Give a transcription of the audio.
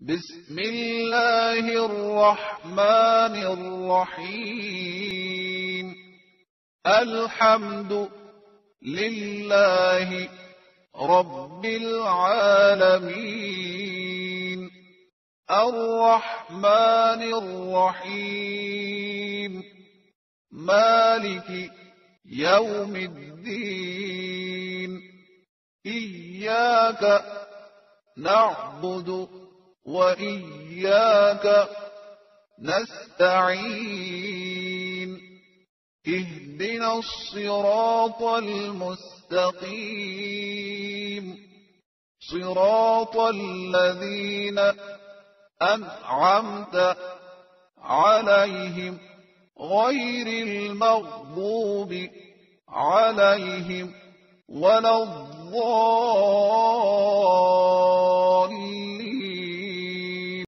بسم الله الرحمن الرحيم. الحمد لله رب العالمين. الرحمن الرحيم. مالك يوم الدين. إياك نعبد وإياك نستعين. اهدنا الصراط المستقيم، صراط الذين أنعمت عليهم غير المغضوب عليهم ولا الضالين.